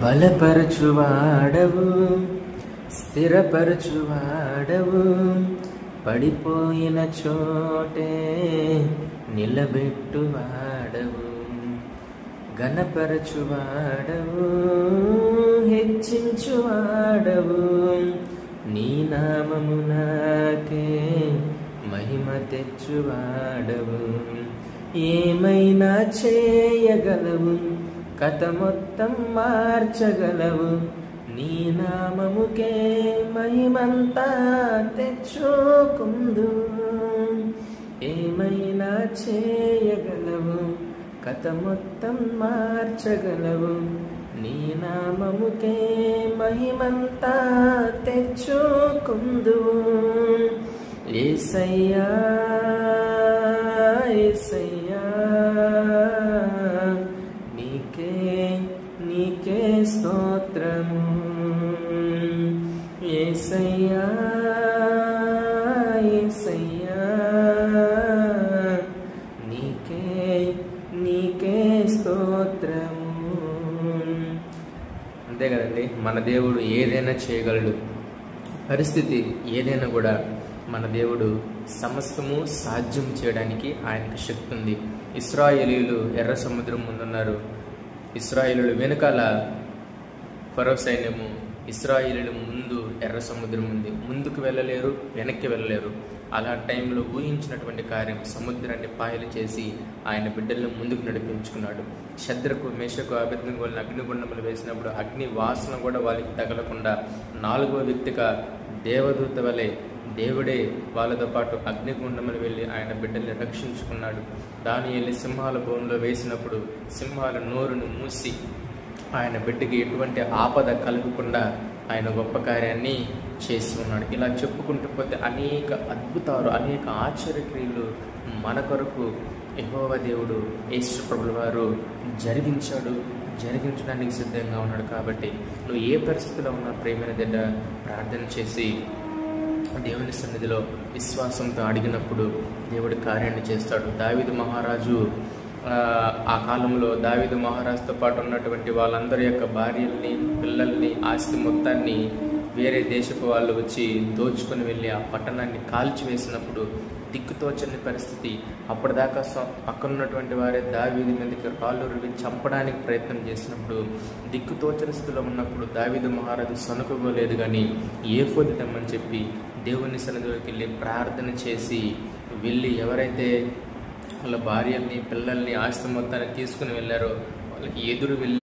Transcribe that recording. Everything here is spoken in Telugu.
బలపరచువాడవు, స్థిరపరచువాడవు, పడిపోయిన చోటే నిలబెట్టువాడవు, ఘనపరచువాడవు, హెచ్చించువాడవు, నీ నామమునాకే మహిమ తెచ్చువాడవు. ఏమైనా చేయగలవు, కథ మొత్తం మార్చగలవు, నీ నామముకే మహిమంతా తెచ్చుకుందు. ఏమైనా చేయగలవు, కథ మొత్తం మార్చగలవు, నీ నామముకే మహిమంతా తెచ్చుకుందు. యేసయ్యా యేసయ్యా, నీకే నీకే స్తోత్రము. యేసయ్యా యేసయ్యా, నీకే నీకే స్తోత్రము. అంతే కదండి, మన దేవుడు ఏదైనా చేయగలడు. పరిస్థితి ఏదైనా కూడా మన దేవుడు సమస్తము సాధ్యం చేయడానికి ఆయనకు శక్తి ఉంది. ఇశ్రాయేలీయులు ఎర్ర సముద్రం ముందున్నారు. ఇశ్రాయేలీయులు వెనుకాల ఫరో సైన్యము, ఇశ్రాయేలీయుల ముందు ఎర్ర సముద్రం ఉంది. ముందుకు వెళ్ళలేరు, వెనక్కి వెళ్ళలేరు. అలాంటి టైంలో ఊహించినటువంటి కార్యం, సముద్రాన్ని పాయలు చేసి ఆయన బిడ్డలను ముందుకు నడిపించుకున్నాడు. శద్రకు, మేషకు, అబేద్నెగోలను అగ్నిగుండములు వేసినప్పుడు అగ్ని వాసన కూడా వాళ్ళకి తగలకుండా 4వ వ్యక్తిగా దేవదూత వలె దేవుడే వాళ్ళతో పాటు అగ్నిగుండములు వెళ్ళి ఆయన బిడ్డల్ని రక్షించుకున్నాడు. దానియేలు సింహాల బోన్లో వేసినప్పుడు సింహాల నోరును మూసి ఆయన బిడ్డకి ఎటువంటి ఆపద కలగకుండా ఆయన గొప్ప కార్యాన్ని చేసి ఉన్నాడు. ఇలా చెప్పుకుంటూ పోతే అనేక అద్భుతాలు, అనేక ఆశ్చర్యక్రియలు మన కొరకు యెహోవా దేవుడు యేసు ప్రభుల వారు జరిగించడానికి సిద్ధంగా ఉన్నాడు. కాబట్టి నువ్వు ఏ పరిస్థితిలో ఉన్నా ప్రేమైన బిడ్డ ప్రార్థన చేసి దేవుని సన్నిధిలో విశ్వాసంతో అడిగినప్పుడు దేవుడి కార్యాన్ని చేస్తాడు. దావీదు మహారాజు, ఆ కాలంలో దావీదు మహారాజుతో పాటు ఉన్నటువంటి వాళ్ళందరి యొక్క భార్యల్ని, పిల్లల్ని, ఆస్తి మొత్తాన్ని వేరే దేశపు వాళ్ళు వచ్చి దోచుకొని వెళ్ళి ఆ పట్టణాన్ని కాల్చివేసినప్పుడు దిక్కుతోచని పరిస్థితి. అప్పటిదాకా పక్కనున్నటువంటి వారే దావీదు మీదకి రాళ్ళు రువి చంపడానికి ప్రయత్నం చేసినప్పుడు, దిక్కుతోచని స్థితిలో ఉన్నప్పుడు దావీదు మహారాజు సనుకోలేదు, కానీ ఏఫోదు తెమ్మని చెప్పి దేవుని సన్నిధిలోకి వెళ్ళి ప్రార్థన చేసి వెళ్ళి ఎవరైతే వాళ్ళ భార్యల్ని, పిల్లల్ని, ఆస్తి మొత్తాన్ని తీసుకుని వెళ్ళారో వాళ్ళకి ఎదురు వెళ్ళి